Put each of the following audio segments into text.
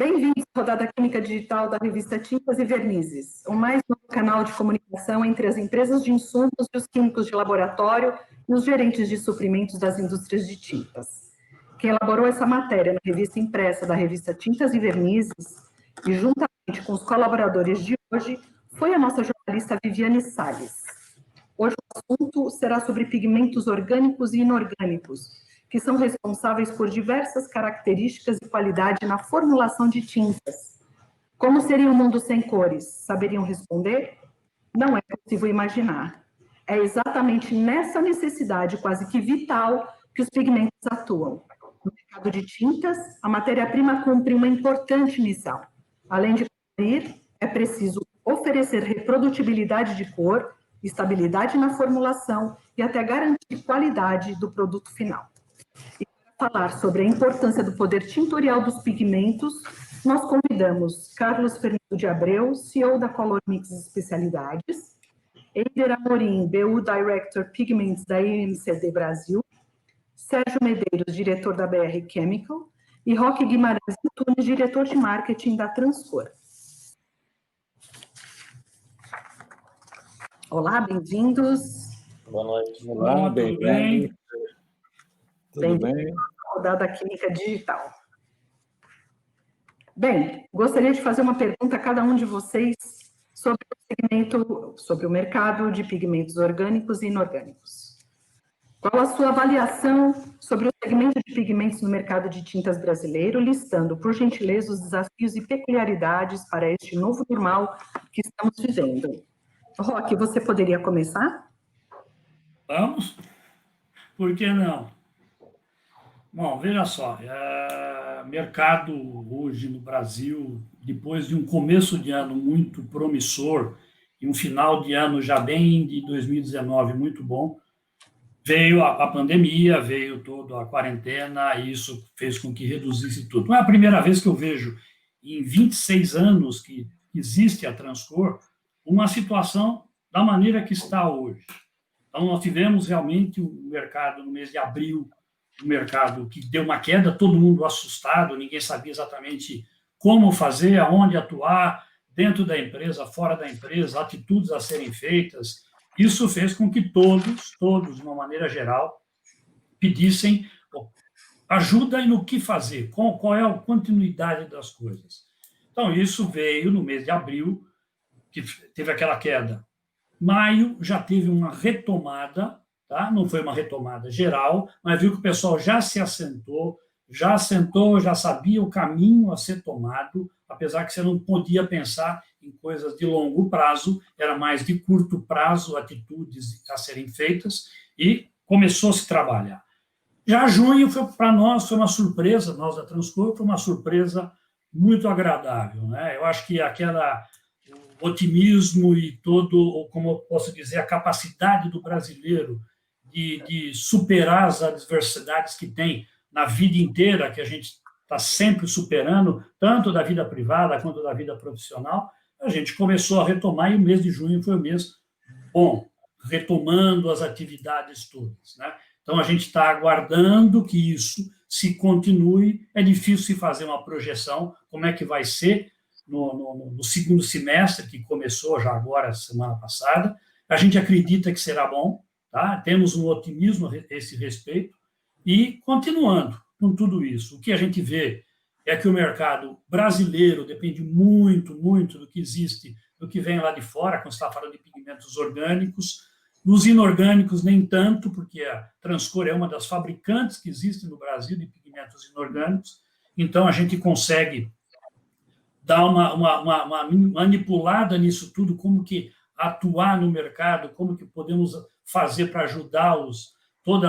Bem-vindos à rodada química digital da revista Tintas e Vernizes, o mais novo canal de comunicação entre as empresas de insumos e os químicos de laboratório e os gerentes de suprimentos das indústrias de tintas. Quem elaborou essa matéria na revista impressa da revista Tintas e Vernizes, e juntamente com os colaboradores de hoje, foi a nossa jornalista Viviane Salles. Hoje o assunto será sobre pigmentos orgânicos e inorgânicos, que são responsáveis por diversas características e qualidade na formulação de tintas. Como seria um mundo sem cores? Saberiam responder? Não é possível imaginar. É exatamente nessa necessidade quase que vital que os pigmentos atuam. No mercado de tintas, a matéria-prima cumpre uma importante missão. Além de colorir, é preciso oferecer reprodutibilidade de cor, estabilidade na formulação e até garantir qualidade do produto final. E para falar sobre a importância do poder tintorial dos pigmentos, nós convidamos Carlos Fernando de Abreu, CEO da Color Mix Especialidades, Eider Amorim, BU Director Pigments da IMCD Brasil, Sérgio Medeiros, diretor da BR Chemical, e Roque Guimarães Antunes, diretor de marketing da Transcor. Olá, bem-vindos. Boa noite. Olá, tudo bem? Tudo bem? Rodada Química Digital. Bem, gostaria de fazer uma pergunta a cada um de vocês sobre o mercado de pigmentos orgânicos e inorgânicos. Qual a sua avaliação sobre o segmento de pigmentos no mercado de tintas brasileiro, listando, por gentileza, os desafios e peculiaridades para este novo normal que estamos vivendo? Roque, você poderia começar? Vamos? Por que não? Bom, veja só, mercado hoje no Brasil, depois de um começo de ano muito promissor e um final de ano já bem de 2019 muito bom, veio a pandemia, veio toda a quarentena e isso fez com que reduzisse tudo. Não é a primeira vez que eu vejo, em 26 anos que existe a Transcor, uma situação da maneira que está hoje. Então, nós tivemos realmente um mercado no mês de abril, um mercado que deu uma queda, todo mundo assustado, ninguém sabia exatamente como fazer, aonde atuar, dentro da empresa, fora da empresa, atitudes a serem feitas. Isso fez com que todos, de uma maneira geral, pedissem ajuda e no que fazer, qual é a continuidade das coisas. Então, isso veio no mês de abril, que teve aquela queda. Maio já teve uma retomada, tá? Não foi uma retomada geral, mas viu que o pessoal já se assentou, já sabia o caminho a ser tomado, apesar que você não podia pensar em coisas de longo prazo, era mais de curto prazo, atitudes a serem feitas, e começou a se trabalhar. Já junho, para nós, foi uma surpresa, nós da Transcor, foi uma surpresa muito agradável, né? Eu acho que o otimismo e todo, como eu posso dizer, a capacidade do brasileiro de superar as adversidades que tem na vida inteira, que a gente está sempre superando, tanto da vida privada quanto da vida profissional, a gente começou a retomar e o mês de junho foi o mês bom, retomando as atividades todas, né? Então, a gente está aguardando que isso se continue. É difícil se fazer uma projeção, como é que vai ser no segundo semestre, que começou já agora, semana passada. A gente acredita que será bom, tá? Temos um otimismo a esse respeito. E, continuando com tudo isso, o que a gente vê é que o mercado brasileiro depende muito, muito do que existe, do que vem lá de fora, quando você está falando de pigmentos orgânicos. Nos inorgânicos, nem tanto, porque a Transcor é uma das fabricantes que existe no Brasil de pigmentos inorgânicos. Então, a gente consegue dar uma manipulada nisso tudo, como que atuar no mercado, como que podemos fazer para ajudar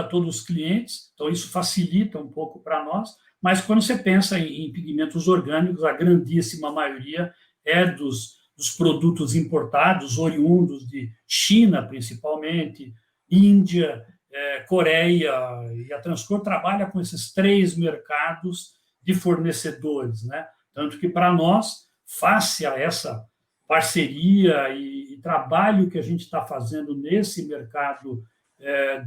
todos os clientes. Então, isso facilita um pouco para nós. Mas, quando você pensa em pigmentos orgânicos, a grandíssima maioria é dos produtos importados, oriundos de China, principalmente, Índia, Coreia, e a Transcor trabalha com esses 3 mercados de fornecedores, né? Tanto que, para nós, face a essa parceria e trabalho que a gente está fazendo nesse mercado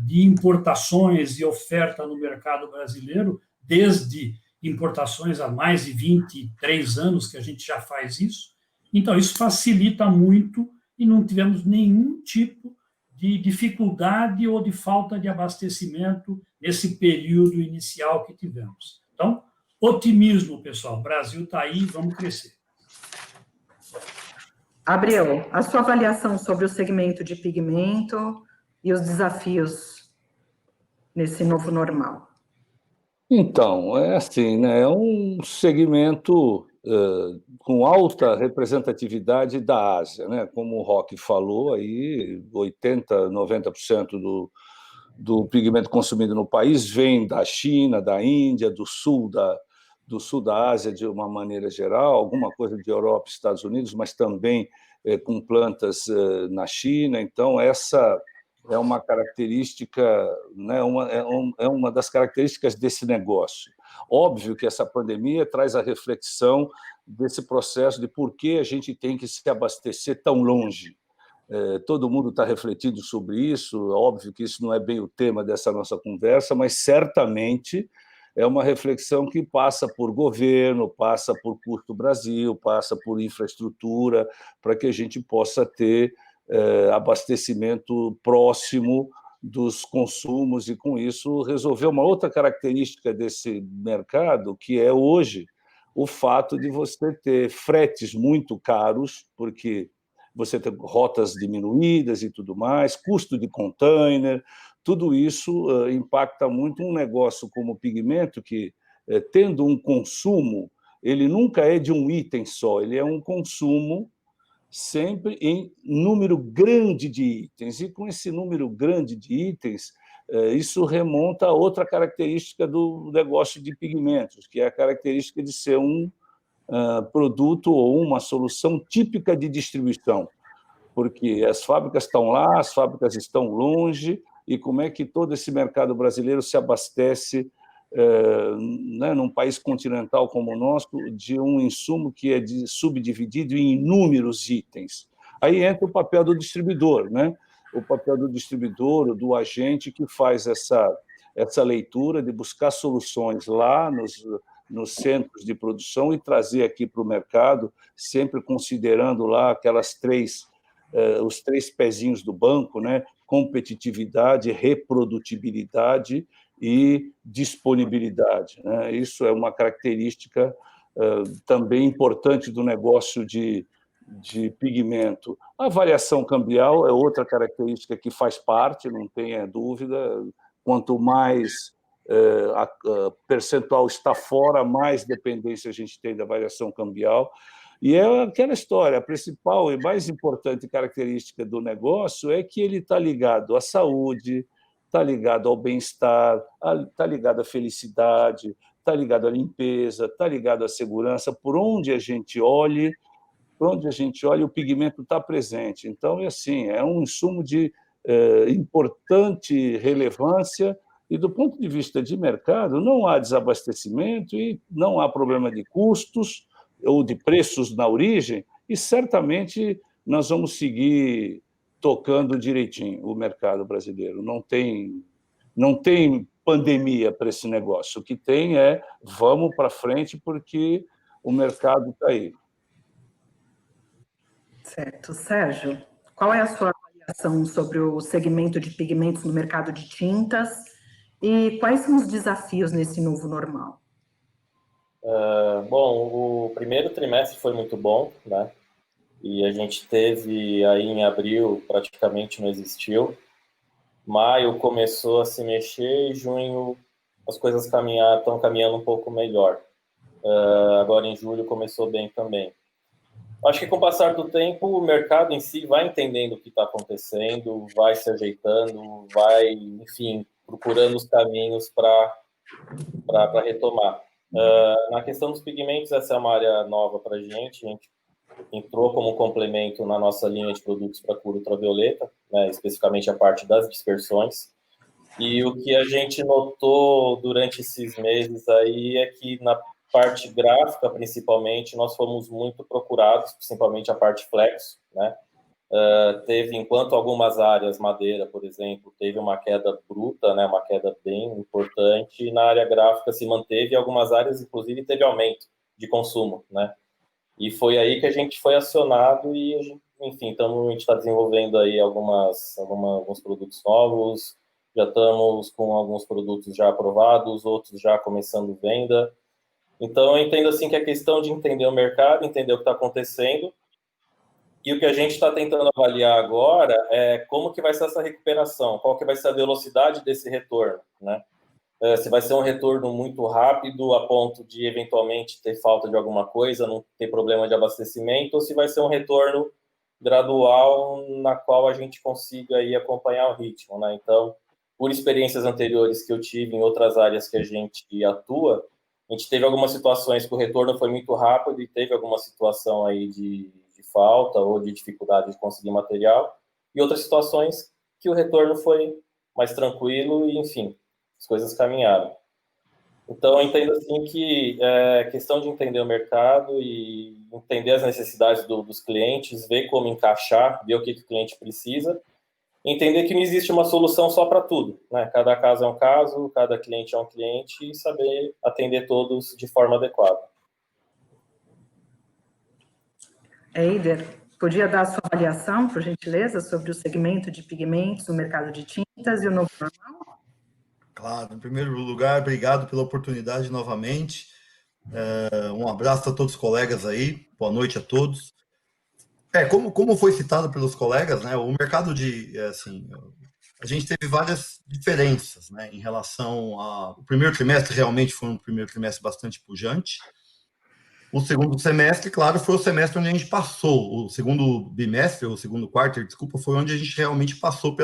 de importações e oferta no mercado brasileiro, desde importações há mais de 23 anos que a gente já faz isso. Então, isso facilita muito e não tivemos nenhum tipo de dificuldade ou de falta de abastecimento nesse período inicial que tivemos. Então, otimismo, pessoal. O Brasil está aí, vamos crescer. Abriel, a sua avaliação sobre o segmento de pigmento e os desafios nesse novo normal. Então, é assim, né? É um segmento com alta representatividade da Ásia, né? Como o Roque falou, aí 80%, 90% do pigmento consumido no país vem da China, da Índia, do sul da Ásia de uma maneira geral, alguma coisa de Europa e Estados Unidos, mas também com plantas na China. Então, essa é uma característica, né, é uma das características desse negócio. Óbvio que essa pandemia traz a reflexão desse processo de por que a gente tem que se abastecer tão longe. Todo mundo está refletindo sobre isso, óbvio que isso não é bem o tema dessa nossa conversa, mas certamente é uma reflexão que passa por governo, passa por Custo Brasil, passa por infraestrutura, para que a gente possa ter abastecimento próximo dos consumos e, com isso, resolver uma outra característica desse mercado, que é hoje o fato de você ter fretes muito caros, porque você tem rotas diminuídas e tudo mais, custo de container, tudo isso impacta muito um negócio como o pigmento, que, tendo um consumo, ele nunca é de um item só, ele é um consumo sempre em número grande de itens. E com esse número grande de itens, isso remonta a outra característica do negócio de pigmentos, que é a característica de ser um produto ou uma solução típica de distribuição, porque as fábricas estão lá, as fábricas estão longe, e como é que todo esse mercado brasileiro se abastece, né, num país continental como o nosso, de um insumo que é subdividido em inúmeros itens. Aí entra o papel do distribuidor, né? O papel do distribuidor, do agente que faz essa leitura de buscar soluções lá nos centros de produção e trazer aqui para o mercado, sempre considerando lá os três pezinhos do banco, né? Competitividade, reprodutibilidade e disponibilidade, né? Isso é uma característica também importante do negócio de pigmento. A variação cambial é outra característica que faz parte, não tenha dúvida. Quanto mais a percentual está fora, mais dependência a gente tem da variação cambial. E é aquela história, a principal e mais importante característica do negócio é que ele está ligado à saúde, está ligado ao bem-estar, está ligado à felicidade, está ligado à limpeza, está ligado à segurança. Por onde a gente olhe, o pigmento está presente. Então, assim, é um insumo de importante relevância e, do ponto de vista de mercado, não há desabastecimento e não há problema de custos ou de preços na origem, e certamente nós vamos seguir tocando direitinho o mercado brasileiro. Não tem pandemia para esse negócio. O que tem é vamos para frente porque o mercado está aí. Certo. Sérgio, qual é a sua avaliação sobre o segmento de pigmentos no mercado de tintas e quais são os desafios nesse novo normal? Bom, o primeiro trimestre foi muito bom, né? E a gente teve aí em abril, praticamente não existiu. Maio começou a se mexer e junho as coisas estão caminhando um pouco melhor. Agora em julho começou bem também. Acho que com o passar do tempo o mercado em si vai entendendo o que está acontecendo, vai se ajeitando, vai, enfim, procurando os caminhos para retomar. Na questão dos pigmentos, essa é uma área nova para a gente entrou como complemento na nossa linha de produtos para cura ultravioleta, né, especificamente a parte das dispersões. E o que a gente notou durante esses meses aí é que na parte gráfica, principalmente, nós fomos muito procurados, principalmente a parte flex, né? Teve, enquanto algumas áreas, madeira, por exemplo, teve uma queda bruta, né, uma queda bem importante, e na área gráfica se manteve, e algumas áreas, inclusive, teve aumento de consumo, né? E foi aí que a gente foi acionado e, enfim, a gente está desenvolvendo aí alguns produtos novos, já estamos com alguns produtos já aprovados, outros já começando venda. Então, eu entendo assim que a questão de entender o mercado, entender o que está acontecendo, e o que a gente está tentando avaliar agora é como que vai ser essa recuperação, qual que vai ser a velocidade desse retorno, né? Se vai ser um retorno muito rápido a ponto de eventualmente ter falta de alguma coisa, não ter problema de abastecimento, ou se vai ser um retorno gradual na qual a gente consiga aí acompanhar o ritmo, né? Então, por experiências anteriores que eu tive em outras áreas que a gente atua, a gente teve algumas situações que o retorno foi muito rápido e teve alguma situação aí de falta ou de dificuldade de conseguir material, e outras situações que o retorno foi mais tranquilo e, enfim, as coisas caminharam. Então, eu entendo assim que é questão de entender o mercado e entender as necessidades dos clientes, ver como encaixar, ver o que o cliente precisa, entender que não existe uma solução só para tudo, né? Cada caso é um caso, cada cliente é um cliente, e saber atender todos de forma adequada. Eider, podia dar a sua avaliação, por gentileza, sobre o segmento de pigmentos no mercado de tintas e o novo normal? Claro, em primeiro lugar, obrigado pela oportunidade novamente. Um abraço a todos os colegas aí, boa noite a todos. Como foi citado pelos colegas, né, o mercado a gente teve várias diferenças, né, em relação ao primeiro trimestre, realmente foi um primeiro trimestre bastante pujante. O segundo semestre, claro, foi o semestre onde a gente passou. O segundo bimestre, ou segundo quarto, desculpa, foi onde a gente realmente passou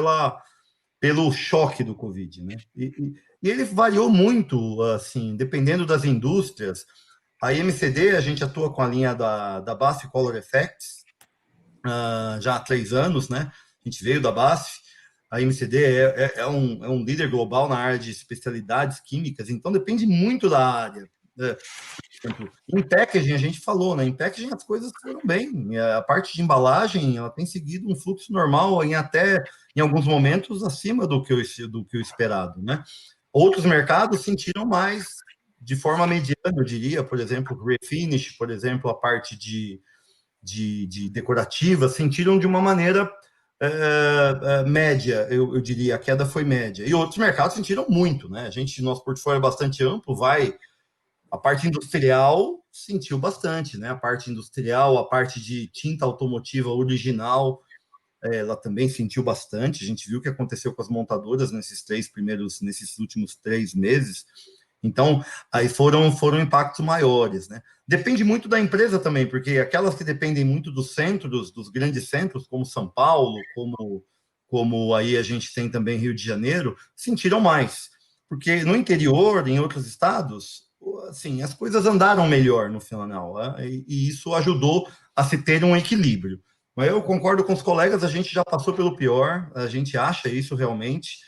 pelo choque do Covid, né? E ele variou muito, assim, dependendo das indústrias. A IMCD, a gente atua com a linha da BASF Color Effects, já há 3 anos, né? A gente veio da BASF. A IMCD é um líder global na área de especialidades químicas, então depende muito da área. Em packaging, a gente falou, né? Em packaging as coisas foram bem. A parte de embalagem, ela tem seguido um fluxo normal, até em alguns momentos acima do que o esperado, né? Outros mercados sentiram mais de forma mediana, eu diria, por exemplo, refinish, por exemplo, a parte de decorativa, sentiram de uma maneira média, eu diria, a queda foi média. E outros mercados sentiram muito, né? Nosso portfólio é bastante amplo, a parte industrial sentiu bastante, né? A parte industrial, a parte de tinta automotiva original, ela também sentiu bastante. A gente viu o que aconteceu com as montadoras nesses últimos 3 meses. Então, aí foram impactos maiores, né? Depende muito da empresa também, porque aquelas que dependem muito dos centros, dos grandes centros, como São Paulo, como aí a gente tem também Rio de Janeiro, sentiram mais. Porque no interior, em outros estados, assim, as coisas andaram melhor no final, né? E isso ajudou a se ter um equilíbrio. Mas eu concordo com os colegas, a gente já passou pelo pior, a gente acha isso realmente,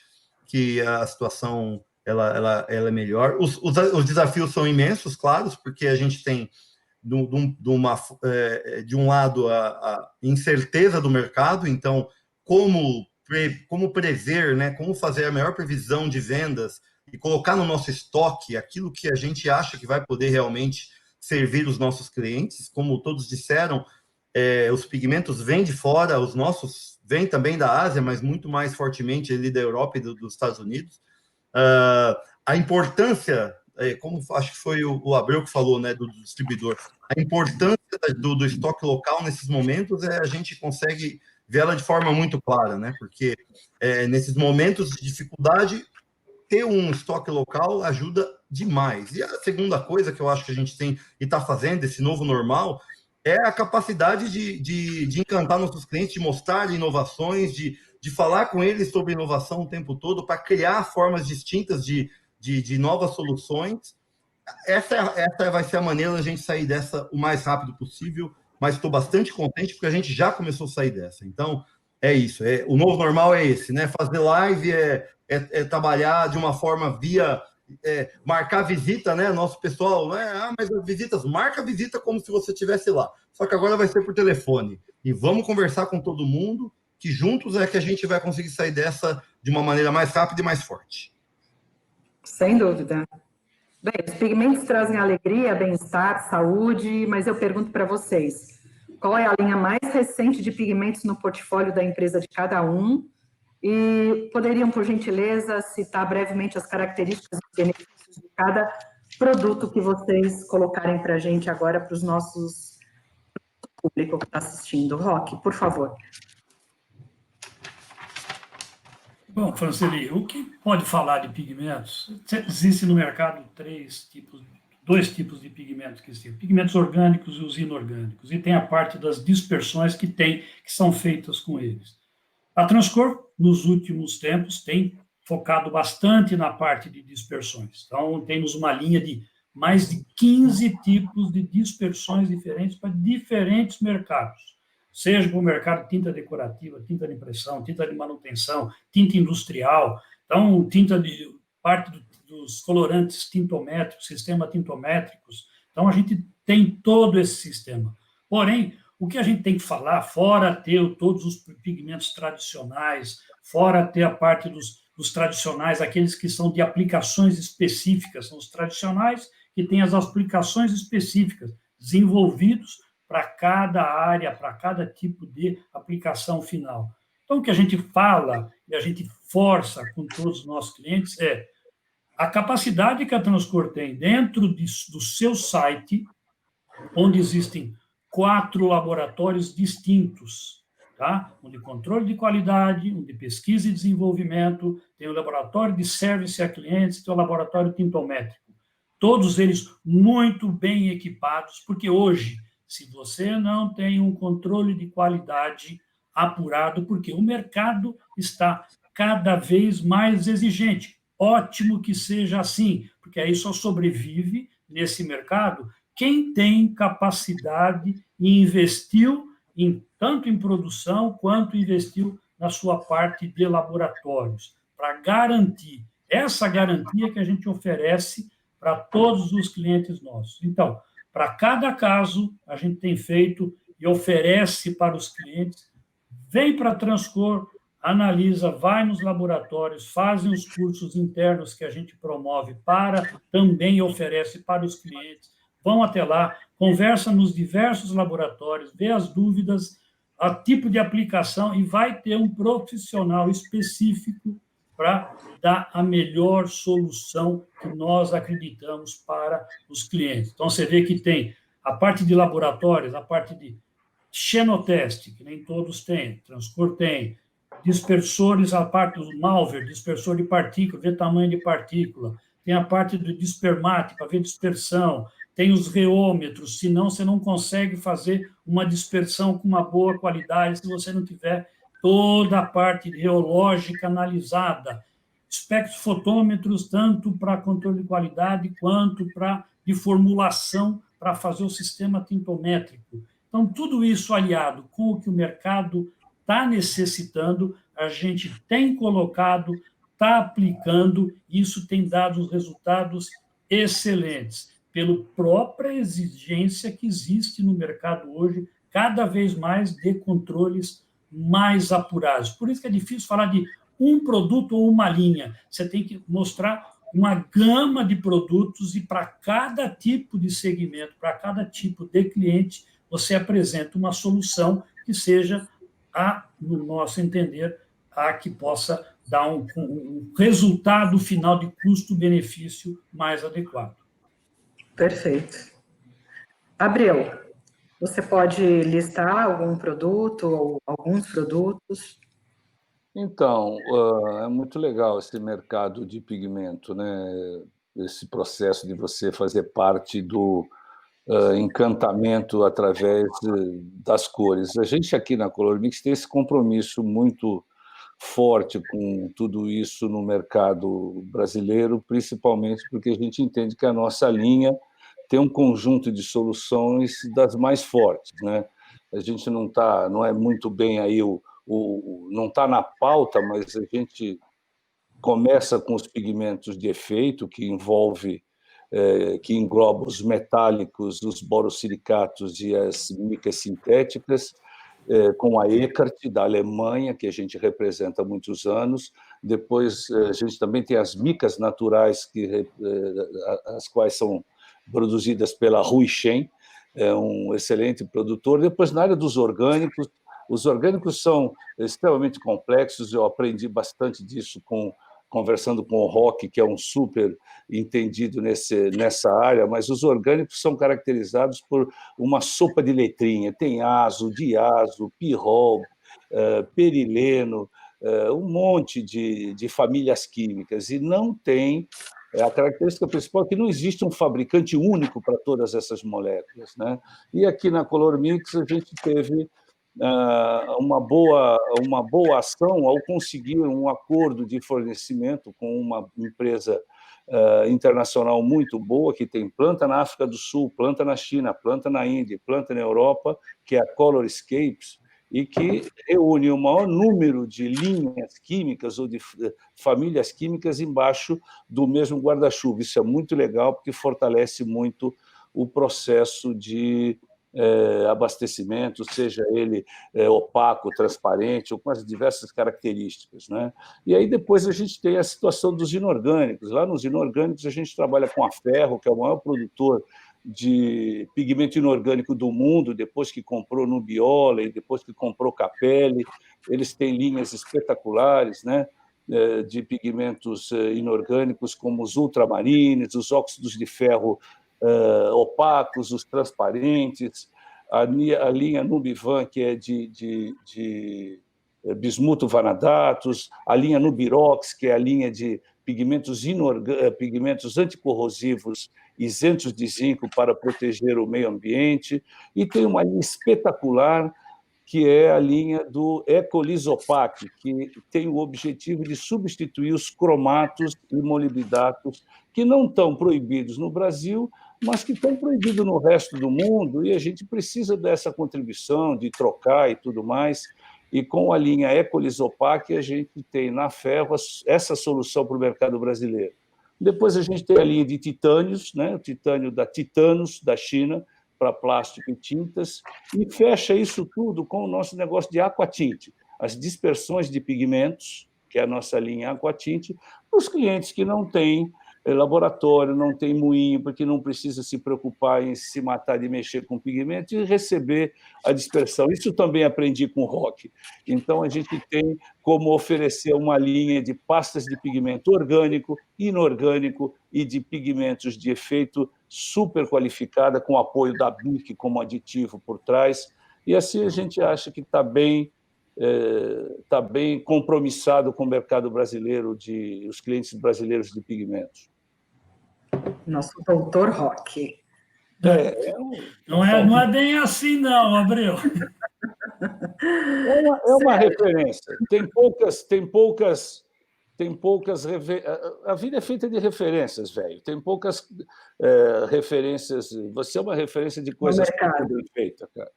que a situação ela é melhor. Os desafios são imensos, claro, porque a gente tem, de um lado, a incerteza do mercado, então, como prever, né, como fazer a melhor previsão de vendas e colocar no nosso estoque aquilo que a gente acha que vai poder realmente servir os nossos clientes. Como todos disseram, os pigmentos vêm de fora, os nossos vêm também da Ásia, mas muito mais fortemente ali da Europa e dos Estados Unidos. A importância, como acho que foi o Abreu que falou, né, do distribuidor, a importância do estoque local nesses momentos, a gente consegue ver ela de forma muito clara, né, porque nesses momentos de dificuldade, ter um estoque local ajuda demais. E a segunda coisa que eu acho que a gente tem e está fazendo, esse novo normal, é a capacidade de encantar nossos clientes, de mostrar inovações, de falar com eles sobre inovação o tempo todo, para criar formas distintas de novas soluções. Essa vai ser a maneira da gente sair dessa o mais rápido possível, mas estou bastante contente porque a gente já começou a sair dessa. Então, é isso. O novo normal é esse, né? Fazer live é trabalhar de uma forma via marcar visita, né? Nosso pessoal, né? Mas as visitas, marca a visita como se você estivesse lá. Só que agora vai ser por telefone. E vamos conversar com todo mundo, que juntos é que a gente vai conseguir sair dessa de uma maneira mais rápida e mais forte. Sem dúvida. Bem, os pigmentos trazem alegria, bem-estar, saúde, mas eu pergunto para vocês, qual é a linha mais recente de pigmentos no portfólio da empresa de cada um? E poderiam, por gentileza, citar brevemente as características e benefícios de cada produto que vocês colocarem para a gente agora, para os nossos público que está assistindo. Roque, por favor. Bom, Franceli, o que pode falar de pigmentos? Existe no mercado dois tipos de pigmentos que existem: pigmentos orgânicos e os inorgânicos, e tem a parte das dispersões que são feitas com eles. A Transcor, nos últimos tempos, tem focado bastante na parte de dispersões. Então, temos uma linha de mais de 15 tipos de dispersões diferentes para diferentes mercados, seja para o mercado de tinta decorativa, tinta de impressão, tinta de manutenção, tinta industrial, então, parte dos colorantes tintométricos, sistema tintométricos. Então, a gente tem todo esse sistema. Porém, o que a gente tem que falar, fora ter todos os pigmentos tradicionais, fora ter a parte dos tradicionais, aqueles que são de aplicações específicas, são os tradicionais que têm as aplicações específicas, desenvolvidos para cada área, para cada tipo de aplicação final. Então, o que a gente fala e a gente força com todos os nossos clientes é a capacidade que a Transcor tem dentro do seu site, onde existem 4 laboratórios distintos, tá? Um de controle de qualidade, um de pesquisa e desenvolvimento, tem o laboratório de service a clientes, tem o laboratório tintométrico. Todos eles muito bem equipados, porque hoje, se você não tem um controle de qualidade apurado, porque o mercado está cada vez mais exigente. Ótimo que seja assim, porque aí só sobrevive nesse mercado quem tem capacidade e investiu tanto em produção quanto investiu na sua parte de laboratórios, para garantir essa garantia que a gente oferece para todos os clientes nossos. Então, para cada caso, a gente tem feito e oferece para os clientes, vem para a Transcor, analisa, vai nos laboratórios, fazem os cursos internos que a gente promove também oferece para os clientes, vão até lá, conversa nos diversos laboratórios, vê as dúvidas, o tipo de aplicação e vai ter um profissional específico para dar a melhor solução que nós acreditamos para os clientes. Então, você vê que tem a parte de laboratórios, a parte de xenoteste, que nem todos têm, Transcor tem, dispersores, a parte do Malver, dispersor de partícula, ver tamanho de partícula, tem a parte do Dispermate, para ver dispersão, tem os reômetros, senão você não consegue fazer uma dispersão com uma boa qualidade se você não tiver toda a parte reológica analisada, espectrofotômetros, tanto para controle de qualidade quanto de formulação para fazer o sistema tintométrico. Então, tudo isso aliado com o que o mercado está necessitando, a gente tem colocado, está aplicando, e isso tem dado os resultados excelentes, pela própria exigência que existe no mercado hoje, cada vez mais de controles mais apurados. Por isso que é difícil falar de um produto ou uma linha. Você tem que mostrar uma gama de produtos e para cada tipo de segmento, para cada tipo de cliente, você apresenta uma solução que seja, no nosso entender, a que possa dar um resultado final de custo-benefício mais adequado. Perfeito. Abreu, você pode listar algum produto ou alguns produtos? Então, é muito legal esse mercado de pigmento, né? Esse processo de você fazer parte do encantamento através das cores. A gente aqui na Color Mix tem esse compromisso muito forte com tudo isso no mercado brasileiro, principalmente porque a gente entende que a nossa linha tem um conjunto de soluções das mais fortes, né? A gente não é muito bem aí não está na pauta, mas a gente começa com os pigmentos de efeito, que engloba os metálicos, os borosilicatos e as micas sintéticas, com a Eckert, da Alemanha, que a gente representa há muitos anos. Depois, a gente também tem as micas naturais, as quais são produzidas pela Rui Shen, um excelente produtor. Depois, na área dos orgânicos, os orgânicos são extremamente complexos, eu aprendi bastante disso conversando com o Roque, que é um super entendido nessa área, mas os orgânicos são caracterizados por uma sopa de letrinha. Tem azo, diazo, pirrol, perileno, um monte de famílias químicas, e não tem... A característica principal é que não existe um fabricante único para todas essas moléculas, né? E aqui na Color Mix a gente teve uma boa ação ao conseguir um acordo de fornecimento com uma empresa internacional muito boa, que tem planta na África do Sul, planta na China, planta na Índia, planta na Europa, que é a Colorscapes, e que reúne o maior número de linhas químicas ou de famílias químicas embaixo do mesmo guarda-chuva. Isso é muito legal, porque fortalece muito o processo de abastecimento, seja ele opaco, transparente, ou com as diversas características, né? E aí depois a gente tem a situação dos inorgânicos. Lá nos inorgânicos a gente trabalha com a Ferro, que é o maior produtor de pigmento inorgânico do mundo, depois que comprou Nubiola e depois que comprou Capelli. Eles têm linhas espetaculares, né, de pigmentos inorgânicos, como os ultramarines, os óxidos de ferro opacos, os transparentes, a linha Nubivan, que é de bismuto vanadatos, a linha Nubirox, que é a linha de pigmentos anticorrosivos isentos de zinco para proteger o meio ambiente, e tem uma linha espetacular, que é a linha do Ecolisopac, que tem o objetivo de substituir os cromatos e molibdatos, que não estão proibidos no Brasil, mas que estão proibidos no resto do mundo, e a gente precisa dessa contribuição, de trocar e tudo mais. E com a linha Ecolisopac, a gente tem na Ferro essa solução para o mercado brasileiro. Depois a gente tem a linha de titânios, né? O titânio da Titanos, da China, para plástico e tintas, e fecha isso tudo com o nosso negócio de aquatinte, as dispersões de pigmentos, que é a nossa linha aquatinte, para os clientes que não têm laboratório, não tem moinho, porque não precisa se preocupar em se matar de mexer com pigmento e receber a dispersão. Isso também aprendi com o Roque. Então, a gente tem como oferecer uma linha de pastas de pigmento orgânico, inorgânico e de pigmentos de efeito super qualificada, com apoio da BIC como aditivo por trás. E assim a gente acha que está bem compromissado com o mercado brasileiro, os clientes brasileiros de pigmentos. Nosso doutor Roque. Não é bem assim, não, Abreu. É uma referência. Tem poucas. A vida é feita de referências, velho. Tem poucas referências. Você é uma referência de coisas bem feitas, cara.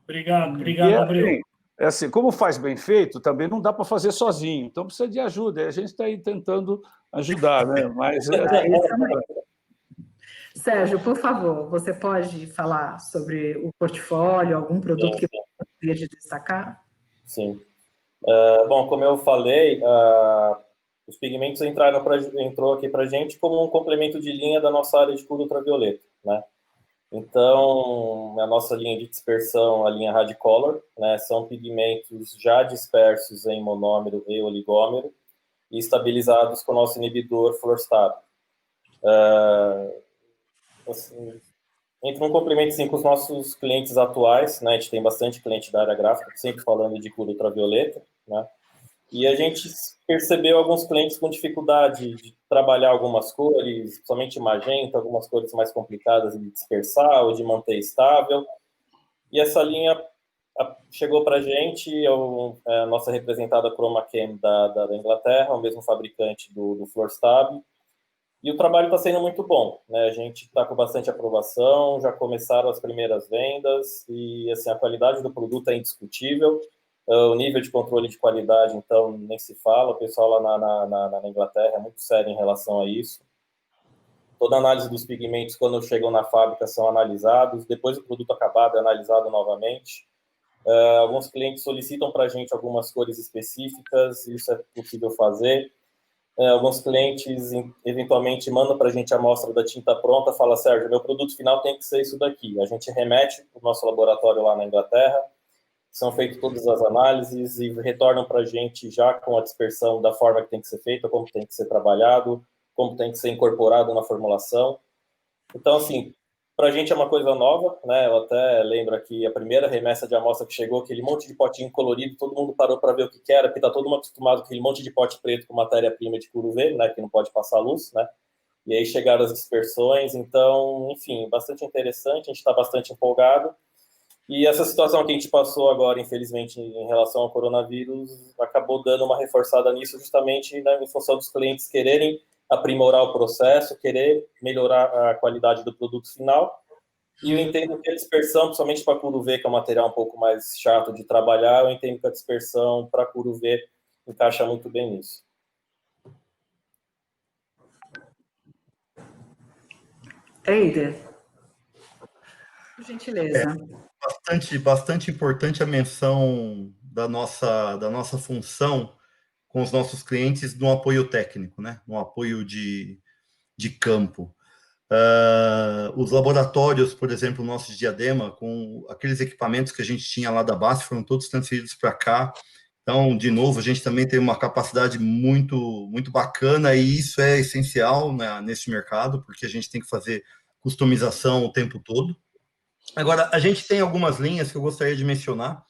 Obrigado, Abreu. Assim, como faz bem feito, também não dá para fazer sozinho. Então precisa de ajuda. E a gente está aí tentando ajudar, né? Mas Sérgio, por favor, você pode falar sobre o portfólio, algum produto que você gostaria de destacar? Sim. Bom, como eu falei, os pigmentos entrou aqui para a gente como um complemento de linha da nossa área de cura ultravioleta, né? Então, a nossa linha de dispersão, a linha Radicolor, né, são pigmentos já dispersos em monômero e oligômero e estabilizados com o nosso inibidor Fluorstab. Assim, entra um complemento, sim, com os nossos clientes atuais, né? A gente tem bastante cliente da área gráfica, sempre falando de cura ultravioleta, né? E a gente percebeu alguns clientes com dificuldade de trabalhar algumas cores, somente magenta, algumas cores mais complicadas de dispersar ou de manter estável. E essa linha chegou para a gente, a nossa representada ChromaChem da Inglaterra, o mesmo fabricante do Fluorstab. E o trabalho está sendo muito bom, né? A gente está com bastante aprovação, já começaram as primeiras vendas e assim, a qualidade do produto é indiscutível. O nível de controle de qualidade, então, nem se fala. O pessoal lá na Inglaterra é muito sério em relação a isso. Toda a análise dos pigmentos, quando chegam na fábrica, são analisados. Depois do produto acabado, é analisado novamente. Alguns clientes solicitam para a gente algumas cores específicas, isso é possível fazer. Alguns clientes, eventualmente, mandam para a gente a amostra da tinta pronta, fala, Sérgio, meu produto final tem que ser isso daqui. A gente remete para o nosso laboratório lá na Inglaterra, são feitas todas as análises e retornam para a gente já com a dispersão da forma que tem que ser feita, como tem que ser trabalhado, como tem que ser incorporado na formulação. Então, assim, para a gente é uma coisa nova, né? Eu até lembro aqui a primeira remessa de amostra que chegou, aquele monte de potinho colorido, todo mundo parou para ver o que era, porque está todo mundo acostumado com aquele monte de pote preto com matéria-prima de curuvê, né? Que não pode passar luz, né? E aí chegaram as dispersões, então, enfim, bastante interessante, a gente está bastante empolgado. E essa situação que a gente passou agora, infelizmente, em relação ao coronavírus, acabou dando uma reforçada nisso, justamente, né, em função dos clientes quererem aprimorar o processo, querer melhorar a qualidade do produto final. E eu entendo que a dispersão, principalmente para curuvê, que é um material um pouco mais chato de trabalhar, eu entendo que a dispersão para curuvê encaixa muito bem nisso. Eider, por gentileza. Bastante importante a menção da nossa função com os nossos clientes no apoio técnico, né? No apoio de campo. Os laboratórios, por exemplo, o nosso de Diadema, com aqueles equipamentos que a gente tinha lá da base, foram todos transferidos para cá. Então, de novo, a gente também tem uma capacidade muito, muito bacana e isso é essencial, né, nesse mercado, porque a gente tem que fazer customização o tempo todo. Agora, a gente tem algumas linhas que eu gostaria de mencionar,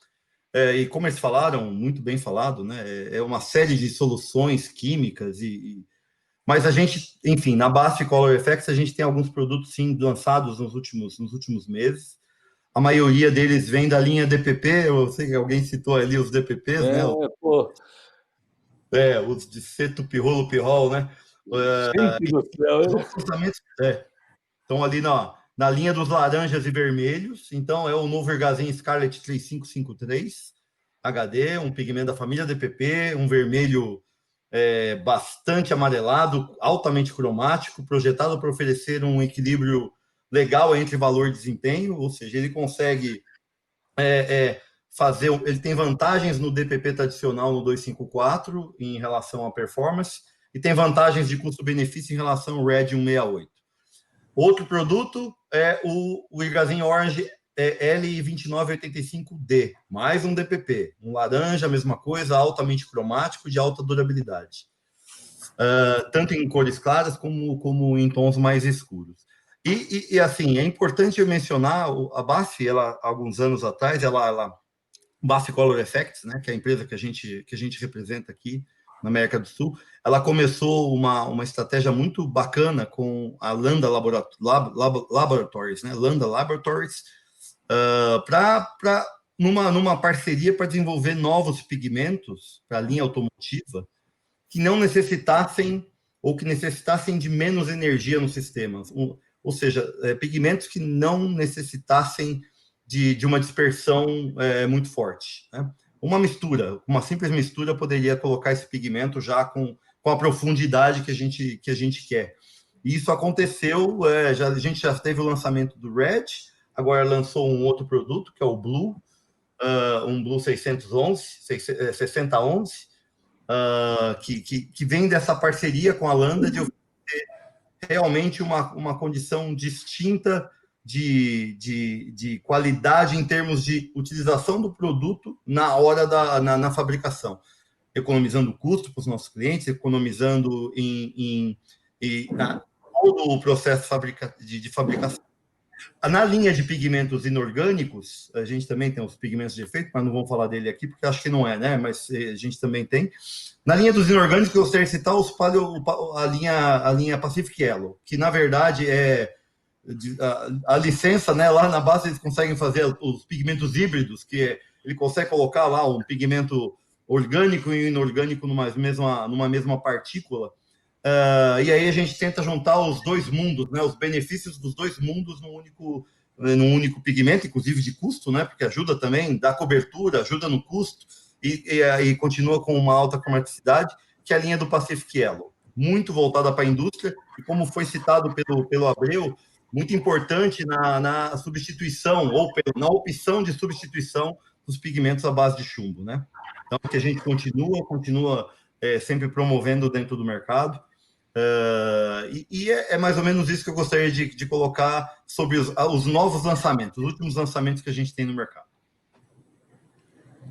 e como eles falaram, muito bem falado, né, é uma série de soluções químicas, mas a gente, enfim, na base de Color Effects, a gente tem alguns produtos, sim, lançados nos últimos meses. A maioria deles vem da linha DPP, eu sei que alguém citou ali os DPPs, né? Pô. Os de Ceto Pirrolo Pirrol, né? Gente do céu, os lançamentos estão ali na linha dos laranjas e vermelhos. Então, é o novo Ergazin Scarlet 3553 HD, um pigmento da família DPP, um vermelho bastante amarelado, altamente cromático, projetado para oferecer um equilíbrio legal entre valor e desempenho, ou seja, ele consegue fazer, ele tem vantagens no DPP tradicional no 254 em relação à performance e tem vantagens de custo-benefício em relação ao Red 168. Outro produto é o Ergazin Orange L2985D, mais um DPP, um laranja, a mesma coisa, altamente cromático, de alta durabilidade, tanto em cores claras como em tons mais escuros. E assim, é importante eu mencionar a BASF, ela, alguns anos atrás, BASF Color Effects, né, que é a empresa que a gente representa aqui na América do Sul, ela começou uma estratégia muito bacana com a Landa Laboratories, né, Landa Laboratories, numa parceria para desenvolver novos pigmentos para a linha automotiva que não necessitassem ou que necessitassem de menos energia no sistema, ou seja, pigmentos que não necessitassem de uma dispersão muito forte, né? Uma simples mistura poderia colocar esse pigmento já com a profundidade que a gente quer. E isso aconteceu, a gente já teve o lançamento do Red, agora lançou um outro produto, que é o Blue, um Blue 6011, que vem dessa parceria com a Landa de oferecer realmente uma condição distinta de qualidade em termos de utilização do produto na hora na fabricação, economizando custo para os nossos clientes, economizando em todo o processo de fabricação. Na linha de pigmentos inorgânicos, a gente também tem os pigmentos de efeito, mas não vamos falar dele aqui, porque acho que não é, né? Mas a gente também tem. Na linha dos inorgânicos, eu gostaria de citar a linha Pacific Yellow, que, na verdade, a licença, né? Lá na base, eles conseguem fazer os pigmentos híbridos, que ele consegue colocar lá um pigmento orgânico e inorgânico numa mesma partícula. E aí a gente tenta juntar os dois mundos, né, os benefícios dos dois mundos num único pigmento, inclusive de custo, né, porque ajuda também, dá cobertura, ajuda no custo, e continua com uma alta cromaticidade, que é a linha do Pacific Yellow, muito voltada para a indústria, e como foi citado pelo Abreu, muito importante na substituição, ou na opção de substituição dos pigmentos à base de chumbo, né? Então, que a gente continua sempre promovendo dentro do mercado. É mais ou menos isso que eu gostaria de colocar sobre os novos lançamentos, os últimos lançamentos que a gente tem no mercado.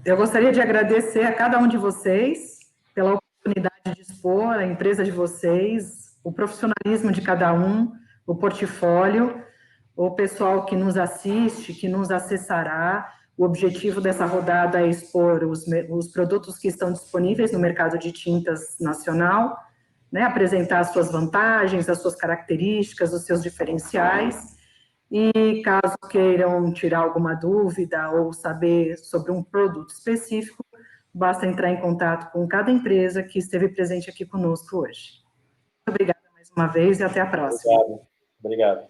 Eu gostaria de agradecer a cada um de vocês pela oportunidade de expor a empresa de vocês, o profissionalismo de cada um, o portfólio, o pessoal que nos assiste, que nos acessará. O objetivo dessa rodada é expor os produtos que estão disponíveis no mercado de tintas nacional, né, apresentar as suas vantagens, as suas características, os seus diferenciais, e caso queiram tirar alguma dúvida ou saber sobre um produto específico, basta entrar em contato com cada empresa que esteve presente aqui conosco hoje. Muito obrigada mais uma vez e até a próxima. Obrigado.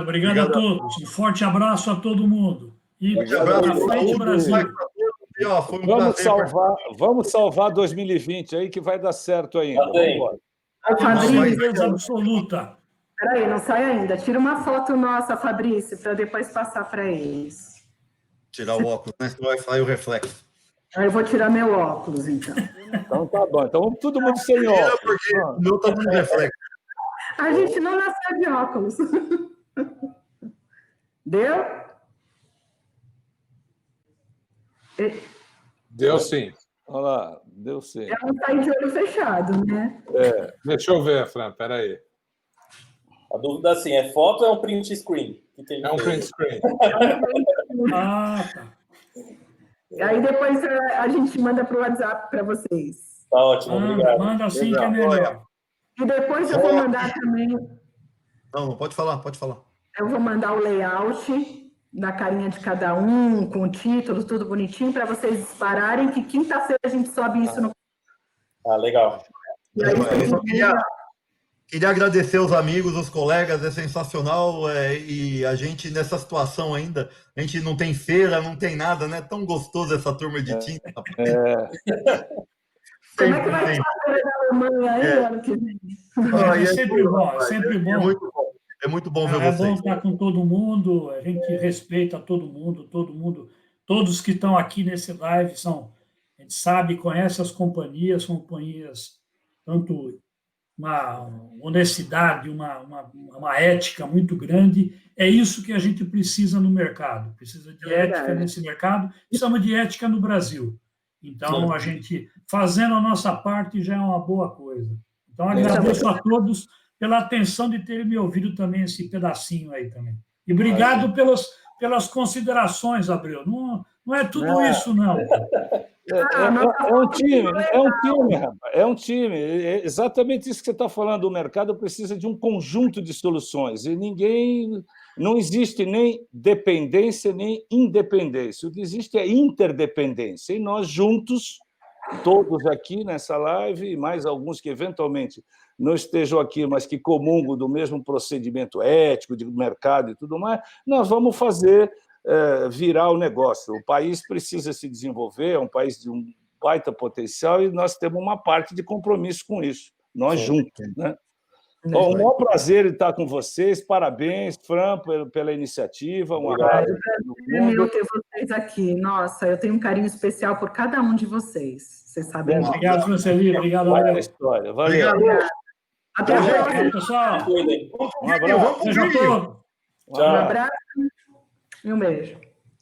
Obrigado a todos. Um forte abraço a todo mundo. E para frente, Brasil. Vamos salvar 2020 aí, que vai dar certo ainda. Vamos embora. Certeza absoluta. Espera aí, não sai ainda. Tira uma foto nossa, Fabrício, para depois passar para eles. Tirar o óculos, né? Senão vai sair o reflexo. Aí eu vou tirar meu óculos, então. Então tá bom. Então vamos todo mundo sem óculos. Porque o meu tá dando reflexo. A gente não nasceu de óculos. Deu? Deu sim. Olha lá, deu sim. É um sair de olho fechado, né? Deixa eu ver, Fran, peraí. A dúvida assim, é foto ou é um print screen? É um print screen. Ah, tá. Aí depois a gente manda para o WhatsApp para vocês. Tá ótimo, obrigado. Manda assim que é melhor. E depois eu vou mandar também... Não, pode falar. Eu vou mandar o layout da carinha de cada um, com o título, tudo bonitinho, para vocês dispararem, que quinta-feira a gente sobe isso no... Legal. E aí, Eu só queria agradecer os amigos, os colegas, é sensacional, e a gente nessa situação ainda, a gente não tem feira, não tem nada, né? Tão gostoso essa turma de tinta. Como é que vai ser a feira da Alemanha aí, ano que vem? É sempre bom, é sempre bom. É muito bom ver vocês. É bom estar com todo mundo, a gente respeita todo mundo, todos que estão aqui nesse live a gente sabe, conhece as companhias, são companhias, tanto uma honestidade, uma ética muito grande. É isso que a gente precisa no mercado, precisa de ética nesse mercado, precisamos de ética no Brasil. Então, a gente fazendo a nossa parte já é uma boa coisa. Então, agradeço a todos pela atenção de terem me ouvido também esse pedacinho aí também. E obrigado pelas considerações, Abreu. Não é tudo isso, não. É um time, rapaz. É um time. É exatamente isso que você está falando. O mercado precisa de um conjunto de soluções. E não existe nem dependência nem independência. O que existe é interdependência. E nós juntos, todos aqui nessa live, e mais alguns que eventualmente não estejam aqui, mas que comungam do mesmo procedimento ético, de mercado e tudo mais, nós vamos fazer virar o negócio. O país precisa se desenvolver, é um país de um baita potencial e nós temos uma parte de compromisso com isso, nós juntos, né? Bom, um maior prazer estar com vocês, parabéns, Fran, pela iniciativa, um abraço. É meu ter vocês aqui, nossa, eu tenho um carinho especial por cada um de vocês, vocês sabem. Obrigado, Franceli, obrigado. História. Valeu. Até a próxima, pessoal. Um abraço. Beijo a todos. Um abraço e um beijo.